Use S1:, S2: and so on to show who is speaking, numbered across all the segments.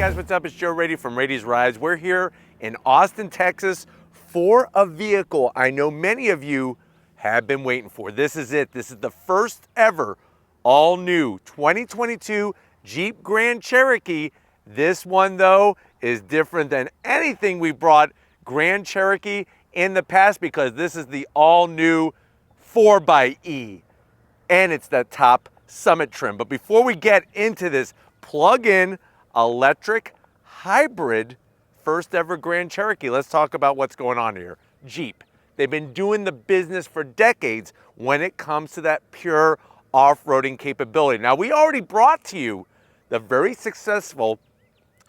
S1: guys, what's up? It's Joe Raiti from Raiti's Rides. We're here in Austin, Texas for a vehicle I know many of you have been waiting for. This is it. This is the first ever all new 2022 Jeep Grand Cherokee. This one though is different than anything we brought Grand Cherokee in the past because this is the all new 4xe and it's the top Summit trim. But before we get into this plug-in electric hybrid first ever Grand Cherokee, let's talk about what's going on here. Jeep, they've been doing the business for decades when it comes to that pure off-roading capability. Now, we already brought to you the very successful,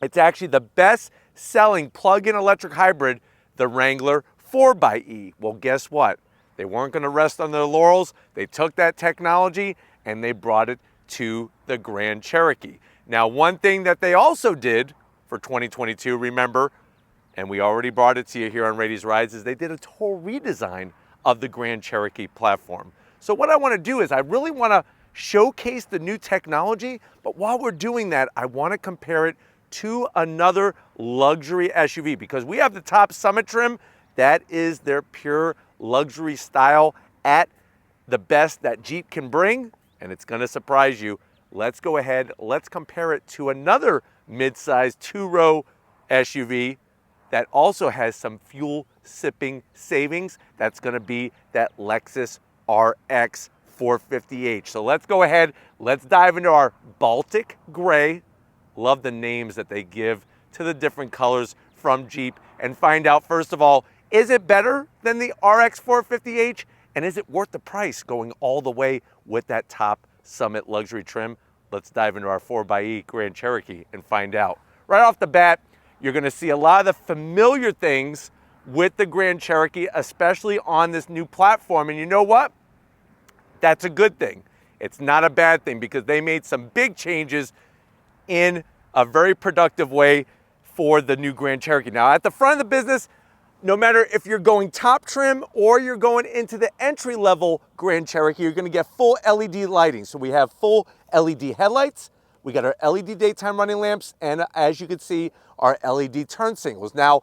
S1: it's actually the best selling plug-in electric hybrid, the Wrangler 4xe. Well, guess what? They weren't going to rest on their laurels. They took that technology and they brought it to the Grand Cherokee. Now, one thing that they also did for 2022, remember, and we already brought it to you here on Raiti's Rides, is they did a total redesign of the Grand Cherokee platform. So what I want to do is I really want to showcase the new technology, but while we're doing that, I want to compare it to another luxury SUV because we have the top Summit trim. That is their pure luxury style at the best that Jeep can bring, and it's going to surprise you. Let's go ahead, let's compare it to another mid-size two-row SUV that also has some fuel-sipping savings. That's going to be that Lexus RX 450h. So let's go ahead, let's dive into our Baltic Gray. Love the names that they give to the different colors from Jeep and find out, first of all, is it better than the RX 450h? And is it worth the price going all the way with that top Summit luxury trim? Let's dive into our 4xe Grand Cherokee and find out. Right off the bat, you're gonna see a lot of the familiar things with the Grand Cherokee, especially on this new platform. And you know what? That's a good thing. It's not a bad thing because they made some big changes in a very productive way for the new Grand Cherokee. Now, at the front of the business, no matter if you're going top trim or you're going into the entry-level Grand Cherokee, you're gonna get full LED lighting. So we have full LED headlights, we got our LED daytime running lamps, and as you can see, our LED turn signals. Now,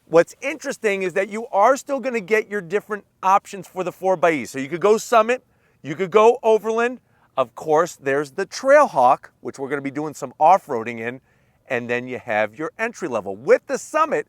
S1: what's interesting is that you are still gonna get your different options for the 4xe. So you could go Summit, you could go Overland. Of course, there's the Trailhawk, which we're gonna be doing some off-roading in, and then you have your entry-level. With the Summit,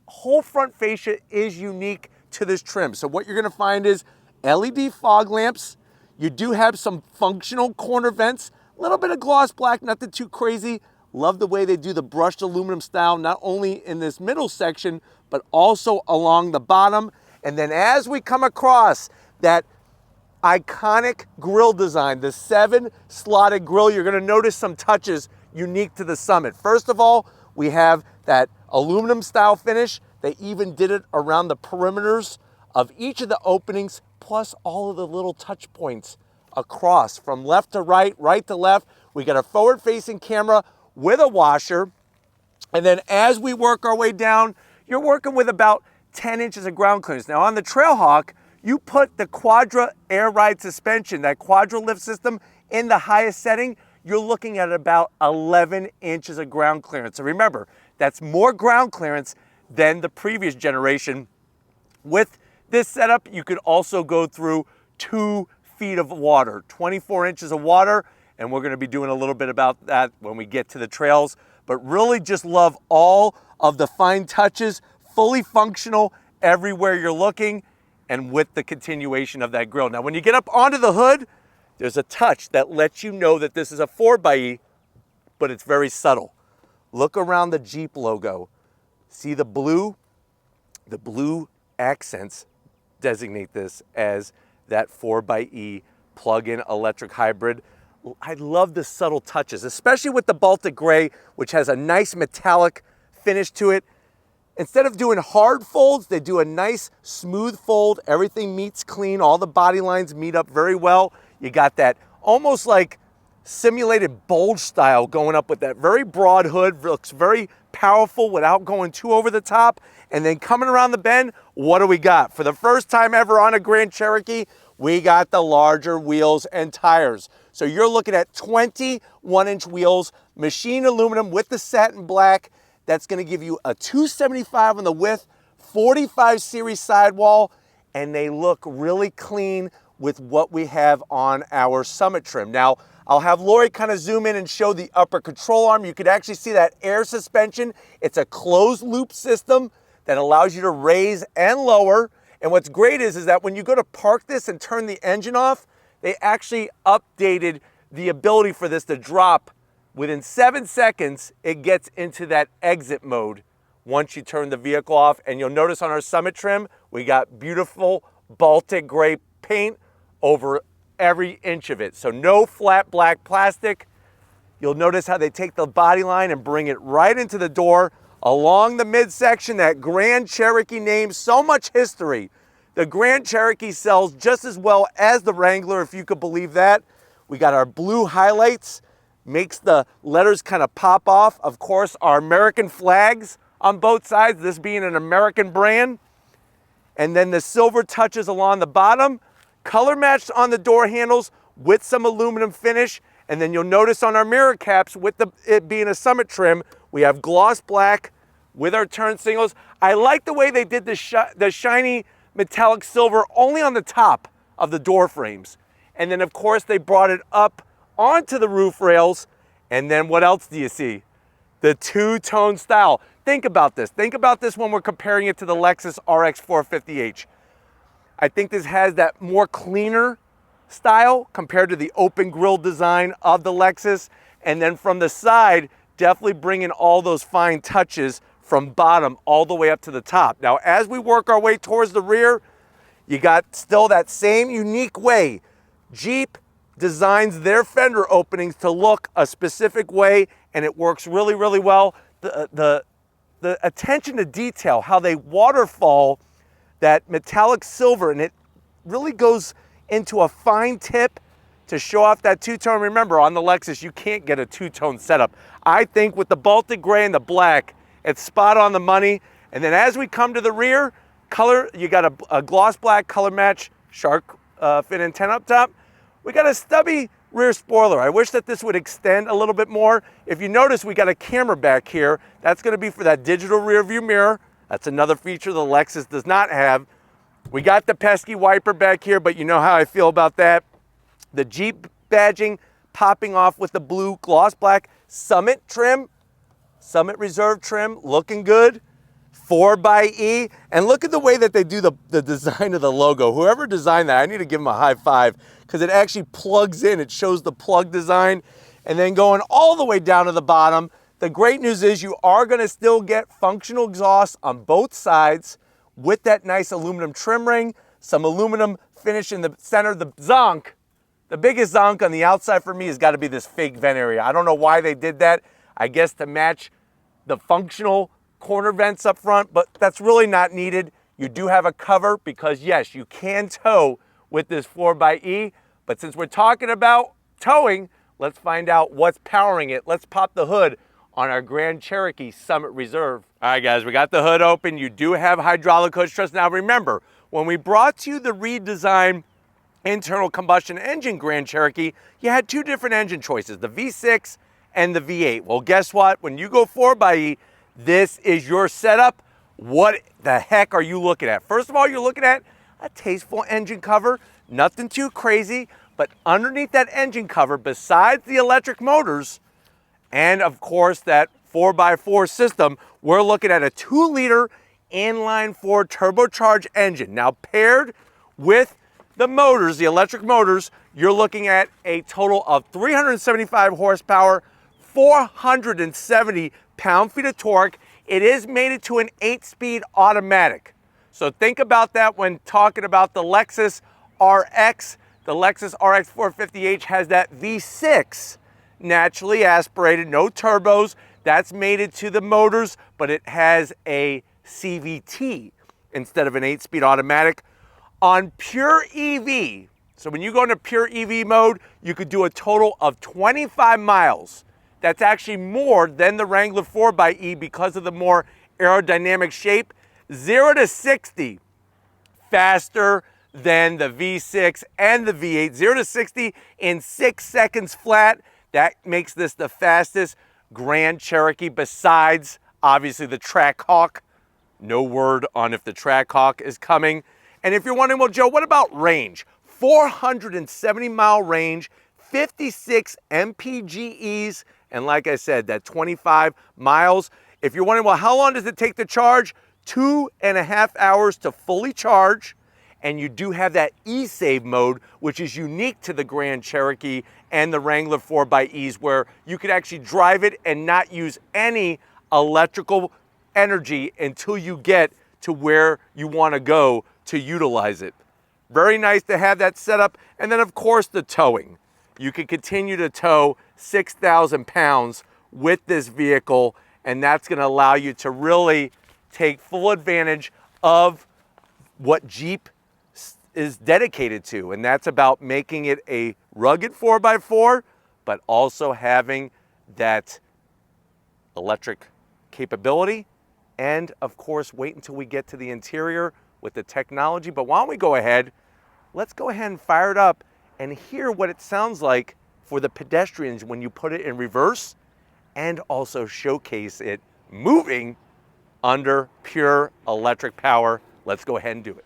S1: whole front fascia is unique to this trim. So what you're gonna find is LED fog lamps. You do have some functional corner vents, a little bit of gloss black, nothing too crazy. Love the way they do the brushed aluminum style, not only in this middle section, but also along the bottom. And then as we come across that iconic grille design, the 7-slotted grille, you're gonna notice some touches unique to the Summit. First of all, we have that aluminum style finish. They even did it around the perimeters of each of the openings, plus all of the little touch points across from left to right, right to left. We got a forward facing camera with a washer. And then as we work our way down, you're working with about 10 inches of ground clearance. Now on the Trailhawk, you put the Quadra air ride suspension, that Quadra lift system in the highest setting, you're looking at about 11 inches of ground clearance. So remember, that's more ground clearance than the previous generation. With this setup, you could also go through 2 feet of water, 24 inches of water, and we're gonna be doing a little bit about that when we get to the trails. But really just love all of the fine touches, fully functional everywhere you're looking, and with the continuation of that grille. Now, when you get up onto the hood, there's a touch that lets you know that this is a 4xe, but it's very subtle. Look around the Jeep logo. See the blue? The blue accents designate this as that 4xe plug-in electric hybrid. I love the subtle touches, especially with the Baltic Gray, which has a nice metallic finish to it. Instead of doing hard folds, they do a nice smooth fold. Everything meets clean. All the body lines meet up very well. You got that almost like simulated bulge style going up with that very broad hood. Looks very powerful without going too over the top. And then coming around the bend, what do we got? For the first time ever on a Grand Cherokee, we got the larger wheels and tires. So you're looking at 21-inch wheels, machined aluminum with the satin black. That's gonna give you a 275 on the width, 45 series sidewall, and they look really clean with what we have on our Summit trim. Now, I'll have Lori kind of zoom in and show the upper control arm. You could actually see that air suspension. It's a closed loop system that allows you to raise and lower. And what's great is that when you go to park this and turn the engine off, they actually updated the ability for this to drop. Within 7 seconds, it gets into that exit mode once you turn the vehicle off. And you'll notice on our Summit trim, we got beautiful Baltic gray paint over every inch of it. So no flat black plastic. You'll notice how they take the body line and bring it right into the door. Along the midsection, that Grand Cherokee name, so much history. The Grand Cherokee sells just as well as the Wrangler, if you could believe that. We got our blue highlights, makes the letters kind of pop off. Of course, our American flags on both sides, this being an American brand. And then the silver touches along the bottom, color matched on the door handles with some aluminum finish. And then you'll notice on our mirror caps, with it being a Summit trim, we have gloss black with our turn signals. I like the way they did the shiny metallic silver only on the top of the door frames. And then of course they brought it up onto the roof rails. And then what else do you see? The two-tone style. Think about this. Think about this when we're comparing it to the Lexus RX 450h. I think this has that more cleaner style compared to the open grille design of the Lexus. And then from the side, definitely bringing all those fine touches from bottom all the way up to the top. Now, as we work our way towards the rear, you got still that same unique way. Jeep designs their fender openings to look a specific way, and it works really, really well. The attention to detail, how they waterfall that metallic silver, and it really goes into a fine tip to show off that two-tone. Remember, on the Lexus, you can't get a two-tone setup. I think with the Baltic gray and the black, it's spot on the money. And then as we come to the rear, color, you got a gloss black color match shark fin antenna up top. We got a stubby rear spoiler. I wish that this would extend a little bit more. If you notice, we got a camera back here. That's gonna be for that digital rear view mirror. That's another feature the Lexus does not have. We got the pesky wiper back here, but you know how I feel about that. The Jeep badging popping off with the blue gloss black Summit trim, Summit Reserve trim, looking good. 4xe, and look at the way that they do the design of the logo. Whoever designed that, I need to give them a high five, because it actually plugs in. It shows the plug design, and then going all the way down to the bottom. The great news is you are going to still get functional exhaust on both sides with that nice aluminum trim ring, some aluminum finish in the center. The zonk, the biggest zonk on the outside for me has got to be this fake vent area. I don't know why they did that. I guess to match the functional corner vents up front, but that's really not needed. You do have a cover because yes, you can tow with this 4xe, but since we're talking about towing, let's find out what's powering it. Let's pop the hood on our Grand Cherokee Summit Reserve. All right guys, we got the hood open. You do have hydraulic hood struts. Now remember, when we brought you the redesigned internal combustion engine Grand Cherokee, you had two different engine choices, the V6 and the V8. Well, guess what? When you go 4xe, this is your setup. What the heck are you looking at? First of all, you're looking at a tasteful engine cover, nothing too crazy, but underneath that engine cover, besides the electric motors, and of course that 4x4 system, we're looking at a 2-liter inline-4 turbocharged engine. Now paired with the motors, the electric motors, you're looking at a total of 375 horsepower, 470 pound-feet of torque. It is mated to an 8-speed automatic. So think about that when talking about the Lexus RX. The Lexus RX 450h has that V6, naturally aspirated, no turbos. That's mated to the motors, but it has a CVT instead of an 8-speed automatic. On pure EV, so when you go into pure EV mode, you could do a total of 25 miles. That's actually more than the Wrangler 4xe because of the more aerodynamic shape. 0 to 60 faster than the V6 and the V8. 0 to 60 in 6 seconds flat. That makes this the fastest Grand Cherokee besides, obviously, the Trackhawk. No word on if the Trackhawk is coming. And if you're wondering, well, Joe, what about range? 470-mile range, 56 mpges, and like I said, that 25 miles. If you're wondering, well, how long does it take to charge? 2.5 hours to fully charge. And you do have that e-save mode, which is unique to the Grand Cherokee and the Wrangler 4xEs, where you could actually drive it and not use any electrical energy until you get to where you want to go to utilize it. Very nice to have that set up. And then, of course, the towing. You can continue to tow 6,000 pounds with this vehicle, and that's going to allow you to really take full advantage of what Jeep is dedicated to, and that's about making it a rugged 4x4, but also having that electric capability. And of course, wait until we get to the interior with the technology. But why don't we go ahead, let's go ahead and fire it up and hear what it sounds like for the pedestrians when you put it in reverse, and also showcase it moving under pure electric power. Let's go ahead and do it.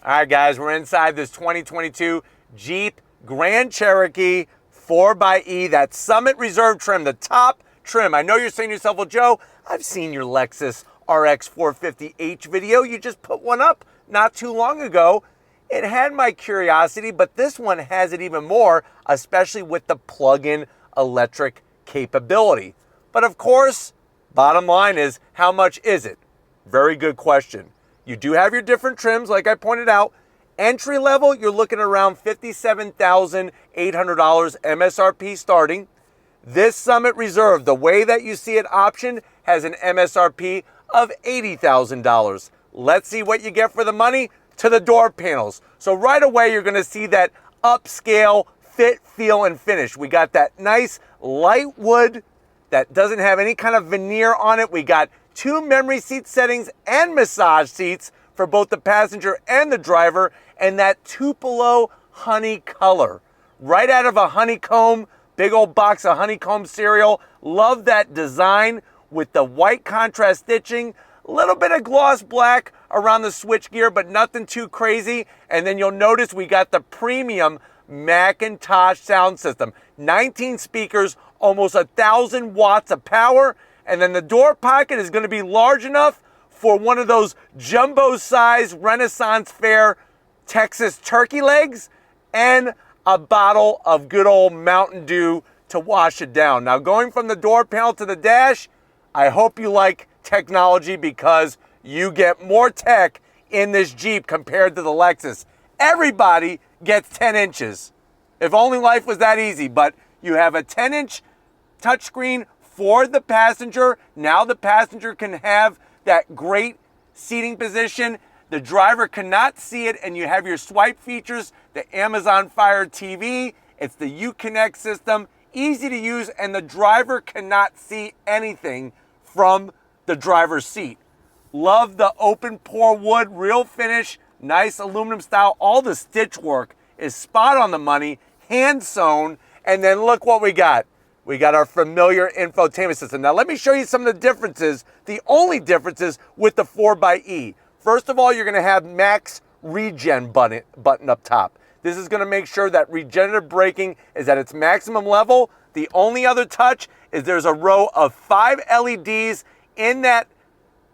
S1: All right, guys, we're inside this 2022 Jeep Grand Cherokee 4xE, that Summit Reserve trim, the top trim. I know you're saying to yourself, well, Joe, I've seen your Lexus RX 450h video. You just put one up not too long ago. It had my curiosity, but this one has it even more, especially with the plug-in electric capability. But of course, bottom line is, how much is it? Very good question. You do have your different trims, like I pointed out. Entry level, you're looking around $57,800 MSRP starting. This Summit Reserve, the way that you see it optioned, has an MSRP of $80,000. Let's see what you get for the money. To the door panels. So right away, you're gonna see that upscale fit, feel, and finish. We got that nice light wood that doesn't have any kind of veneer on it. We got 2 memory seat settings and massage seats for both the passenger and the driver, and that Tupelo honey color. Right out of a honeycomb, big old box of honeycomb cereal. Love that design with the white contrast stitching, a little bit of gloss black around the switchgear, but nothing too crazy. And then you'll notice we got the premium Macintosh sound system. 19 speakers, almost 1,000 watts of power. And then the door pocket is going to be large enough for one of those jumbo-sized Renaissance Fair Texas turkey legs and a bottle of good old Mountain Dew to wash it down. Now, going from the door panel to the dash, I hope you like technology, because you get more tech in this Jeep compared to the Lexus. Everybody gets 10 inches. If only life was that easy, but you have a 10-inch touchscreen for the passenger. Now the passenger can have that great seating position. The driver cannot see it, and you have your swipe features, the Amazon Fire TV. It's the Uconnect system, easy to use, and the driver cannot see anything from the driver's seat. Love the open pore wood, real finish, nice aluminum style. All the stitch work is spot on the money, hand sewn. And then look what we got. We got our familiar infotainment system. Now let me show you some of the differences, the only differences with the 4xE. First of all, you're gonna have Max Regen button up top. This is gonna make sure that regenerative braking is at its maximum level. The only other touch is there's a row of 5 LEDs in that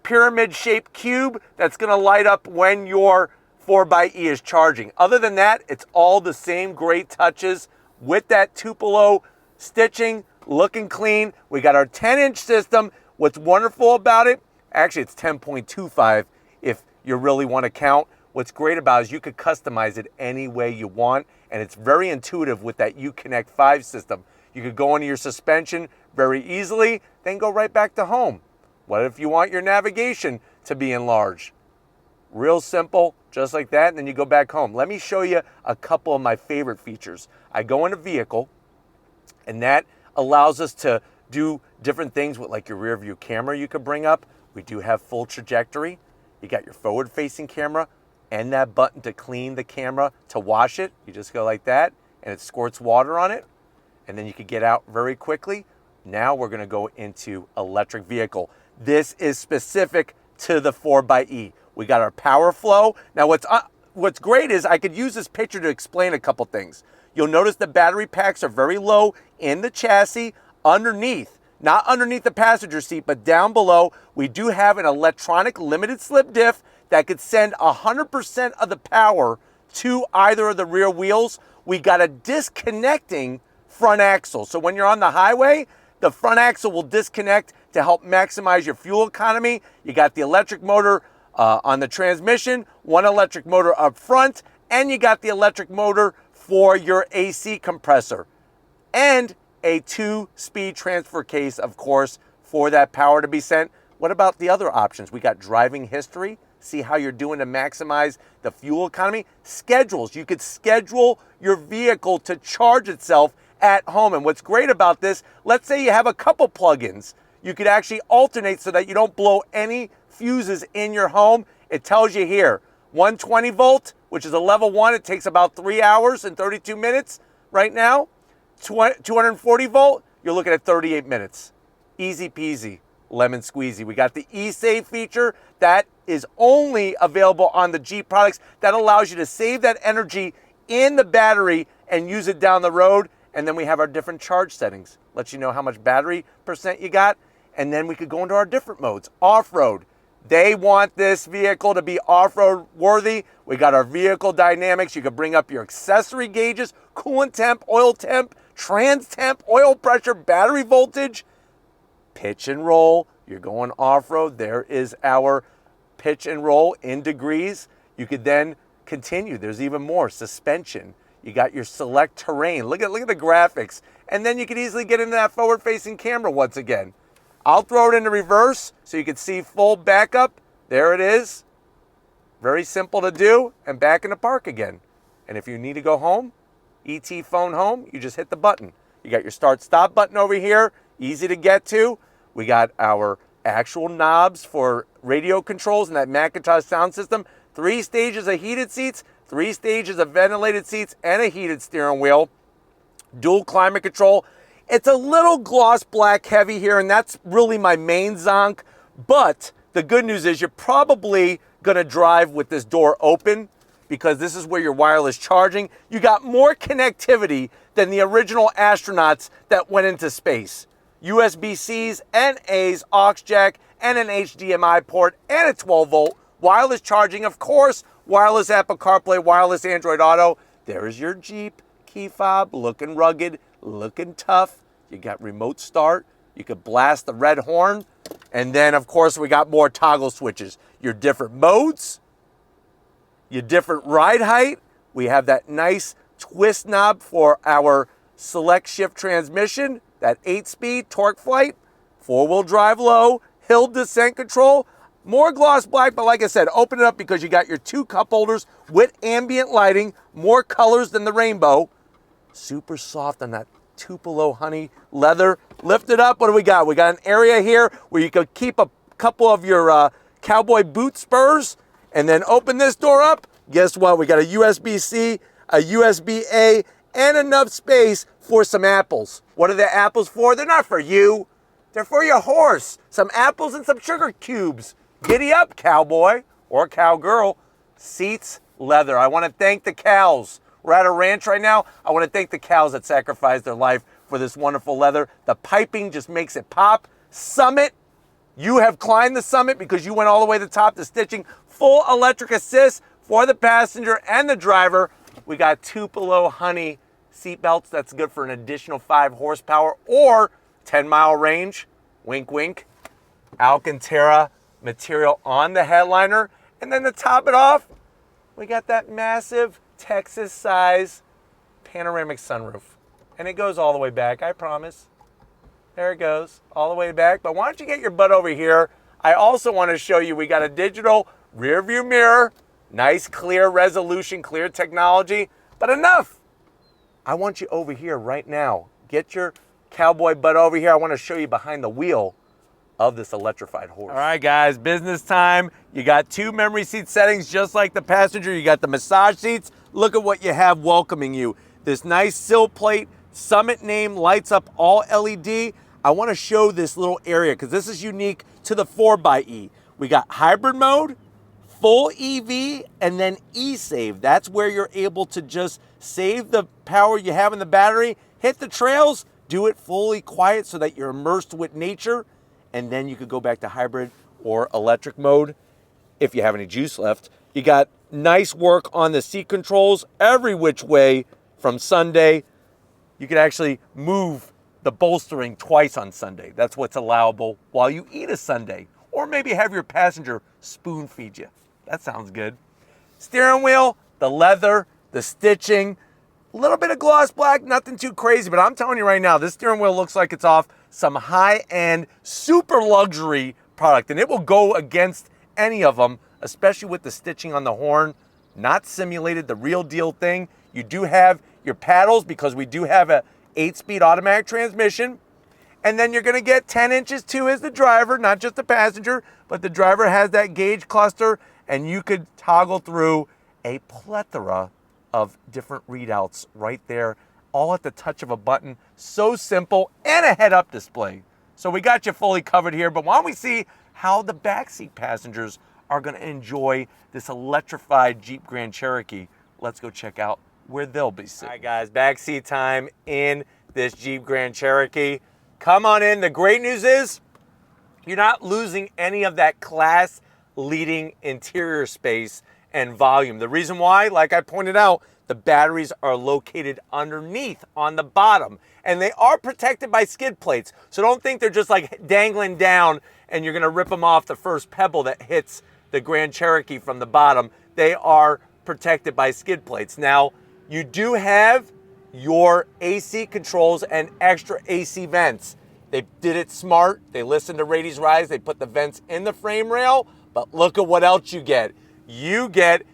S1: pyramid-shaped cube that's gonna light up when your 4xE is charging. Other than that, it's all the same great touches with that Tupelo stitching, looking clean. We got our 10-inch system. What's wonderful about it, actually it's 10.25 if you really want to count. What's great about it is you could customize it any way you want, and it's very intuitive with that Uconnect 5 system. You could go into your suspension very easily, then go right back to home. What if you want your navigation to be enlarged? Real simple, just like that, and then you go back home. Let me show you a couple of my favorite features. I go into vehicle, and that allows us to do different things with like your rear view camera you could bring up. We do have full trajectory. You got your forward facing camera and that button to clean the camera to wash it. You just go like that and it squirts water on it. And then you could get out very quickly. Now we're gonna go into electric vehicle. This is specific to the 4xe. We got our power flow. Now what's great is I could use this picture to explain a couple things. You'll notice the battery packs are very low in the chassis. Underneath, not underneath the passenger seat, but down below, we do have an electronic limited slip diff that could send 100% of the power to either of the rear wheels. We got a disconnecting front axle. So when you're on the highway, the front axle will disconnect to help maximize your fuel economy. You got the electric motor on the transmission, one electric motor up front, and you got the electric motor for your AC compressor. And a 2-speed transfer case, of course, for that power to be sent. What about the other options? We got driving history. See how you're doing to maximize the fuel economy. Schedules. You could schedule your vehicle to charge itself at home. And what's great about this, let's say you have a couple plugins. You could actually alternate so that you don't blow any fuses in your home. It tells you here, 120 volt, which is a level 1. It takes about 3 hours and 32 minutes right now. 240 volt, you're looking at 38 minutes. Easy peasy, lemon squeezy. We got the eSave feature that is only available on the Jeep products. That allows you to save that energy in the battery and use it down the road. And then we have our different charge settings. Lets you know how much battery percent you got. And then we could go into our different modes. Off-road. They want this vehicle to be off-road worthy. We got our vehicle dynamics. You could bring up your accessory gauges, coolant temp, oil temp, trans temp, oil pressure, battery voltage, pitch and roll. You're going off-road. There is our pitch and roll in degrees. You could then continue. There's even more. Suspension. You got your select terrain. Look at the graphics. And then you could easily get into that forward-facing camera once again. I'll throw it into reverse so you can see full backup. There it is. Very simple to do. And back into park again. And if you need to go home, ET phone home, you just hit the button. You got your start-stop button over here. Easy to get to. We got our actual knobs for radio controls and that Macintosh sound system. 3 stages of heated seats, 3 stages of ventilated seats, and a heated steering wheel. Dual climate control. It's a little gloss black heavy here, and that's really my main zonk. But the good news is you're probably going to drive with this door open because this is where your wireless charging. You got more connectivity than the original astronauts that went into space. USB-Cs and A's, aux jack, and an HDMI port, and a 12-volt. Wireless charging, of course. Wireless Apple CarPlay, wireless Android Auto. There's your Jeep key fob, looking rugged, looking tough. You got remote start. You could blast the red horn. And then, of course, we got more toggle switches. Your different modes, your different ride height. We have that nice twist knob for our select shift transmission, that 8-speed torque flight, 4-wheel drive low, hill descent control. More gloss black, but like I said, open it up because you got your 2 cup holders with ambient lighting, more colors than the rainbow. Super soft on that Tupelo honey leather. Lift it up, what do we got? We got an area here where you could keep a couple of your cowboy boot spurs, and then open this door up. Guess what? We got a USB-C, a USB-A, and enough space for some apples. What are the apples for? They're not for you. They're for your horse. Some apples and some sugar cubes. Giddy up, cowboy or cowgirl. Seats, leather. I want to thank the cows. We're at a ranch right now. I want to thank the cows that sacrificed their life for this wonderful leather. The piping just makes it pop. Summit. You have climbed the summit because you went all the way to the top. The stitching, full electric assist for the passenger and the driver. We got Tupelo honey seat belts. That's good for an additional 5 horsepower or 10-mile range. Wink, wink. Alcantara material on the headliner. And then to top it off, we got that massive Texas size panoramic sunroof. And it goes all the way back, I promise. There it goes, all the way back. But why don't you get your butt over here? I also want to show you we got a digital rear view mirror, nice clear resolution, clear technology, but enough. I want you over here right now. Get your cowboy butt over here. I want to show you behind the wheel of this electrified horse. All right, guys, business time. You got 2 memory seat settings, just like the passenger. You got the massage seats. Look at what you have welcoming you. This nice sill plate, Summit name, lights up all LED. I want to show this little area because this is unique to the 4xe. We got hybrid mode, full EV, and then e-save. That's where you're able to just save the power you have in the battery, hit the trails, do it fully quiet so that you're immersed with nature, and then you could go back to hybrid or electric mode if you have any juice left. You got nice work on the seat controls every which way from Sunday. You could actually move the bolstering twice on Sunday. That's what's allowable while you eat a sundae, or maybe have your passenger spoon feed you. That sounds good. Steering wheel, the leather, the stitching, a little bit of gloss black, nothing too crazy, but I'm telling you right now, this steering wheel looks like it's off some high-end, super luxury product, and it will go against any of them, especially with the stitching on the horn. Not simulated, the real deal thing. You do have your paddles because we do have a 8-speed automatic transmission. And then you're gonna get 10 inches too as the driver, not just the passenger, but the driver has that gauge cluster, and you could toggle through a plethora of different readouts right there, all at the touch of a button. So simple, and a head-up display. So we got you fully covered here, but why don't we see how the backseat passengers are gonna enjoy this electrified Jeep Grand Cherokee. Let's go check out where they'll be sitting. All right, guys, backseat time in this Jeep Grand Cherokee. Come on in. The great news is you're not losing any of that class-leading interior space and volume. The reason why, like I pointed out, the batteries are located underneath on the bottom, and they are protected by skid plates. So don't think they're just like dangling down and you're gonna rip them off the first pebble that hits the Grand Cherokee from the bottom. They are protected by skid plates. Now, you do have your AC controls and extra AC vents. They did it smart. They listened to Raiti's Rise. They put the vents in the frame rail, but look at what else you get. You get,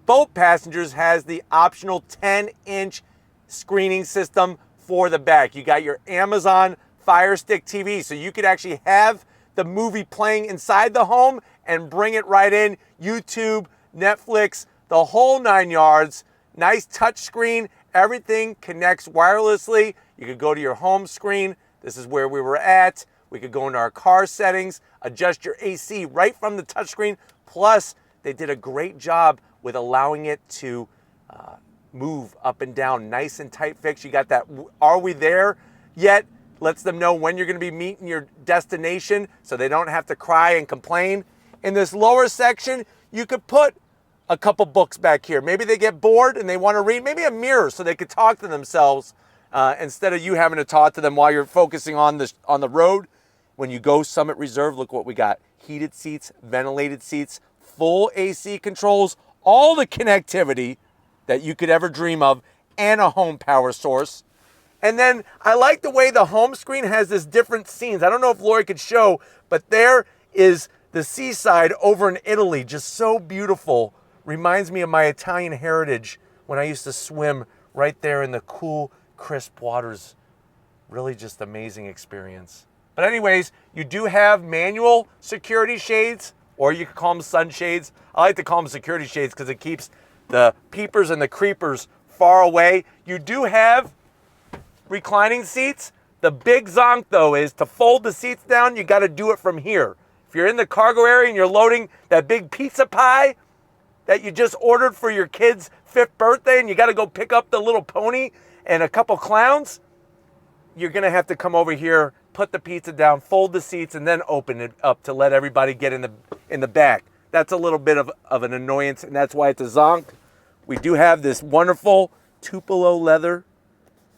S1: both passengers has the optional 10-inch screening system for the back. You got your Amazon Fire Stick TV, so you could actually have the movie playing inside the home and bring it right in. YouTube, Netflix, the whole 9 yards. Nice touch screen. Everything connects wirelessly. You could go to your home screen. This is where we were at. We could go into our car settings, adjust your AC right from the touchscreen. Plus, they did a great job with allowing it to move up and down, nice and tight fix. You got that, are we there yet? Lets them know when you're gonna be meeting your destination so they don't have to cry and complain. In this lower section, you could put a couple books back here. Maybe they get bored and they want to read, maybe a mirror so they could talk to themselves instead of you having to talk to them while you're focusing on the road. When you go Summit Reserve, look what we got. Heated seats, ventilated seats, full AC controls, all the connectivity that you could ever dream of, and a home power source. And then I like the way the home screen has this different scenes. I don't know if Lori could show, but there is the seaside over in Italy, just so beautiful. Reminds me of my Italian heritage when I used to swim right there in the cool, crisp waters. Really just amazing experience. But anyways, you do have manual security shades, or you could call them sunshades. I like to call them security shades because it keeps the peepers and the creepers far away. You do have reclining seats. The big zonk though is to fold the seats down, you gotta do it from here. If you're in the cargo area and you're loading that big pizza pie that you just ordered for your kid's 5th birthday and you got to go pick up the little pony and a couple clowns, you're going to have to come over here, put the pizza down, fold the seats, and then open it up to let everybody get in the back. That's a little bit of an annoyance, and that's why it's a zonk. We do have this wonderful Tupelo leather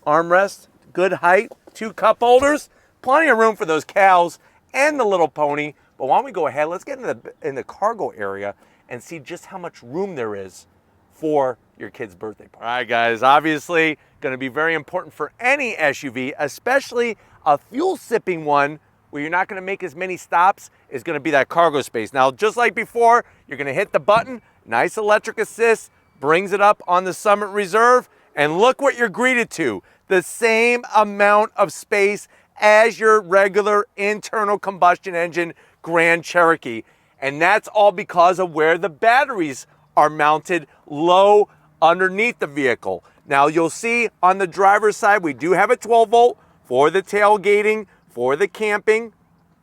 S1: armrest, good height, 2 cup holders, plenty of room for those cows and the little pony. But why don't we go ahead, let's get in the cargo area and see just how much room there is for your kid's birthday party. All right, guys, obviously going to be very important for any SUV, especially A fuel sipping one, where you're not gonna make as many stops, is gonna be that cargo space. Now, just like before, you're gonna hit the button, nice electric assist, brings it up on the Summit Reserve, and look what you're greeted to. The same amount of space as your regular internal combustion engine Grand Cherokee. And that's all because of where the batteries are mounted low underneath the vehicle. Now you'll see on the driver's side, we do have a 12 volt for the tailgating, for the camping.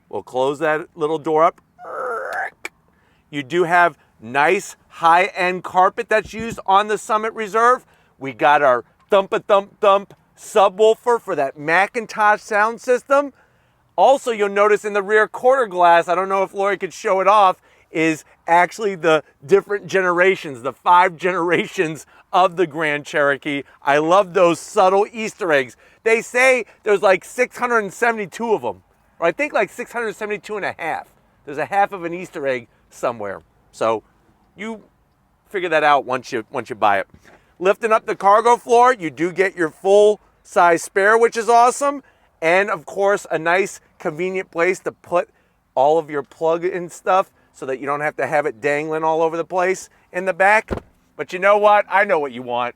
S1: We'll close that little door up. You do have nice high-end carpet that's used on the Summit Reserve. We got our thump-a-thump-thump subwoofer for that Macintosh sound system. Also, you'll notice in the rear quarter glass, I don't know if Lori could show it off, is actually the different generations, the 5 generations of the Grand Cherokee. I love those subtle Easter eggs. They say there's like 672 of them, or I think like 672 and a half. There's a half of an Easter egg somewhere. So you figure that out once you buy it. Lifting up the cargo floor, you do get your full size spare, which is awesome. And of course, a nice convenient place to put all of your plug-in stuff so that you don't have to have it dangling all over the place in the back. But you know what? I know what you want.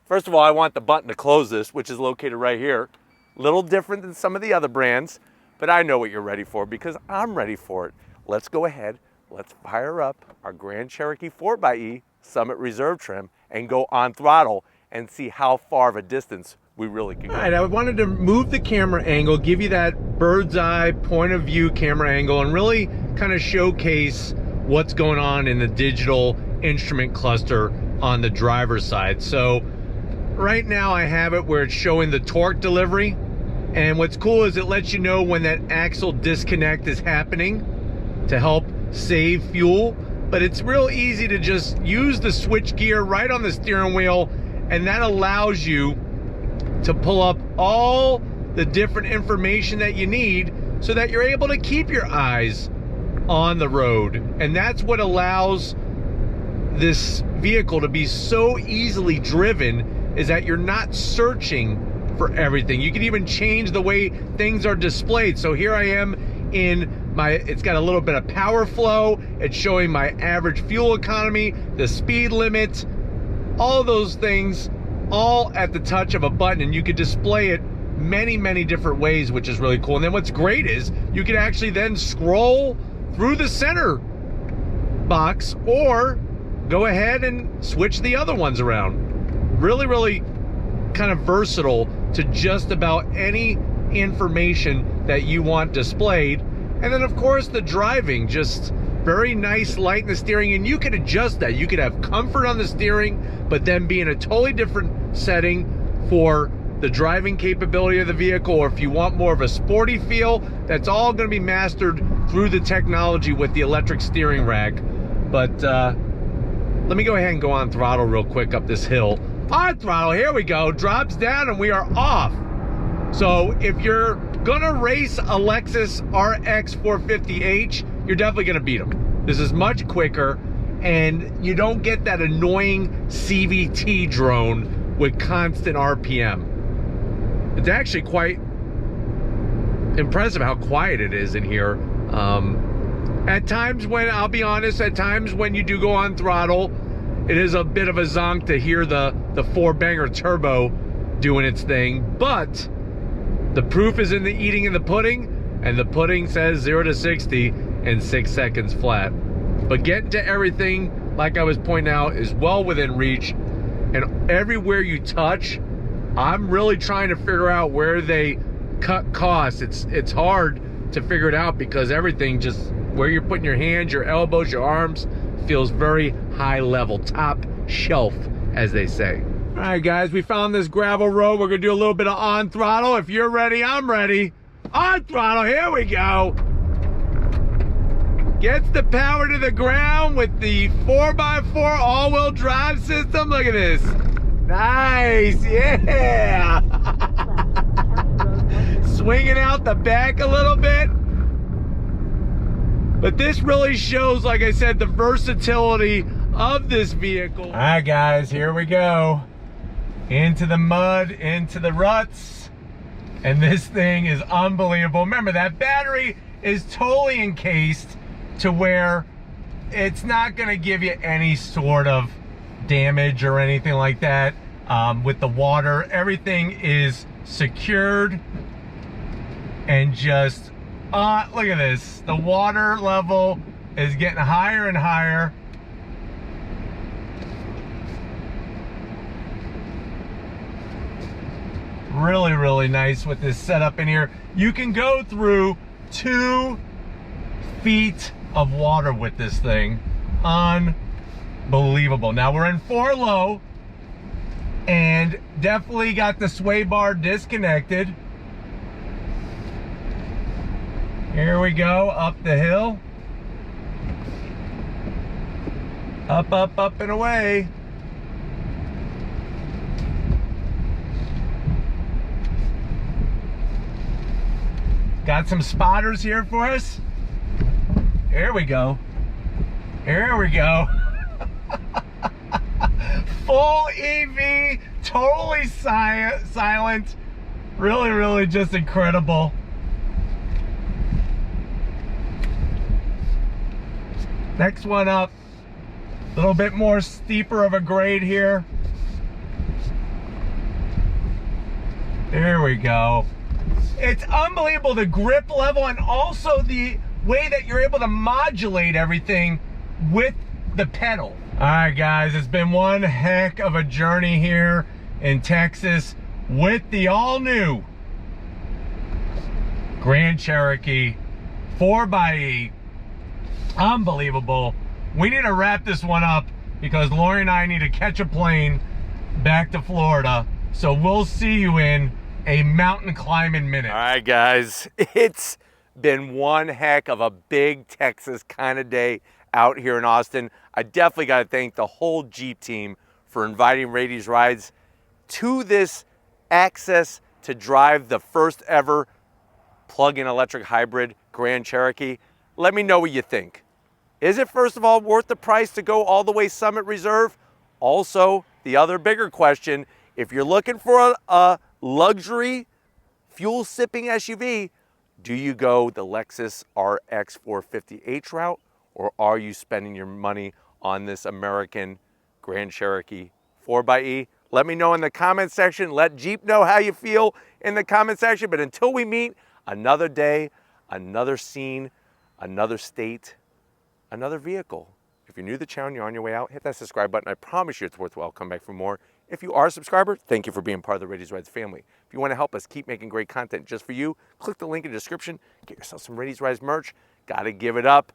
S1: First of all, I want the button to close this, which is located right here. Little different than some of the other brands, but I know what you're ready for because I'm ready for it. Let's go ahead. Let's fire up our Grand Cherokee 4xe Summit Reserve trim and go on throttle and see how far of a distance we really can go. All right, I wanted to move the camera angle, give you that bird's eye point of view camera angle, and really kind of showcase what's going on in the digital instrument cluster on the driver's side. So right now I have it where it's showing the torque delivery, and what's cool is it lets you know when that axle disconnect is happening to help save fuel. But it's real easy to just use the switch gear right on the steering wheel, and that allows you to pull up all the different information that you need so that you're able to keep your eyes on the road. And that's what allows this vehicle to be so easily driven, is that you're not searching for everything. You can even change the way things are displayed. So here I am in my, it's got a little bit of power flow. It's showing my average fuel economy, the speed limit, all of those things, all at the touch of a button, and you could display it many different ways, which is really cool. And then what's great is you can actually then scroll through the center box or go ahead and switch the other ones around. Really kind of versatile to just about any information that you want displayed. And then of course the driving, just very nice, light in the steering, and you can adjust that. You could have comfort on the steering, but then be in a totally different setting for the driving capability of the vehicle, or if you want more of a sporty feel, that's all going to be mastered through the technology with the electric steering rack. But let me go ahead and go on throttle real quick up this hill. On throttle, here we go, drops down and we are off. So if you're gonna race a Lexus RX 450h, you're definitely gonna beat them. This is much quicker, and you don't get that annoying CVT drone with constant RPM. It's actually quite impressive how quiet it is in here. At times when, I'll be honest, at times when you do go on throttle, it is a bit of a zonk to hear the 4-banger turbo doing its thing, but the proof is in the eating and the pudding, and the pudding says 0 to 60 in 6 seconds flat. But getting to everything, like I was pointing out, is well within reach, and everywhere you touch, I'm really trying to figure out where they cut costs. It's hard to figure it out because everything, just where you're putting your hands, your elbows, your arms, feels very high level, top shelf, as they say. All right, guys, we found this gravel road. We're gonna do a little bit of on throttle. If you're ready, I'm ready. On throttle, here we go. Gets the power to the ground with the 4x4 all-wheel drive system. Look at this. Nice, yeah. Swinging out the back a little bit. But this really shows, like I said, the versatility of this vehicle. All right, guys, here we go. Into the mud, into the ruts. And this thing is unbelievable. Remember, that battery is totally encased to where it's not gonna give you any sort of damage or anything like that. With the water, everything is secured and just, look at this. The water level is getting higher and higher. Really, really nice with this setup in here. You can go through 2 feet of water with this thing. Unbelievable. Now we're in 4 low and definitely got the sway bar disconnected. Here we go, up the hill. Up, up, up and away. Got some spotters here for us. Here we go. Here we go. Full EV, totally silent. Really, really just incredible. Next one up. A little bit more steeper of a grade here. There we go. It's unbelievable, the grip level and also the way that you're able to modulate everything with the pedal. All right, guys, it's been one heck of a journey here in Texas with the all-new Grand Cherokee 4xe. Unbelievable. We need to wrap this one up because Lori and I need to catch a plane back to Florida. So we'll see you in a mountain climbing minute. All right, guys, it's been one heck of a big Texas kind of day out here in Austin. I definitely got to thank the whole Jeep team for inviting Raiti's Rides to this access to drive the first ever plug-in electric hybrid Grand Cherokee. Let me know what you think. Is it, first of all, worth the price to go all the way Summit Reserve? Also, the other bigger question, if you're looking for a luxury fuel-sipping SUV, do you go the Lexus RX 450h route, or are you spending your money on this American Grand Cherokee 4xe? Let me know in the comment section. Let Jeep know how you feel in the comment section. But until we meet, another day, another scene, another state, another vehicle. If you're new to the channel and you're on your way out, hit that subscribe button. I promise you it's worthwhile. Come back for more. If you are a subscriber, thank you for being part of the Raiti's Rides family. If you want to help us keep making great content just for you, click the link in the description. Get yourself some Raiti's Rides merch. Got to give it up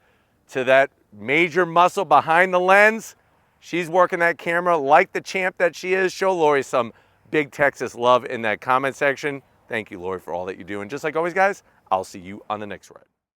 S1: to that major muscle behind the lens. She's working that camera like the champ that she is. Show Lori some big Texas love in that comment section. Thank you, Lori, for all that you do. And just like always, guys, I'll see you on the next ride.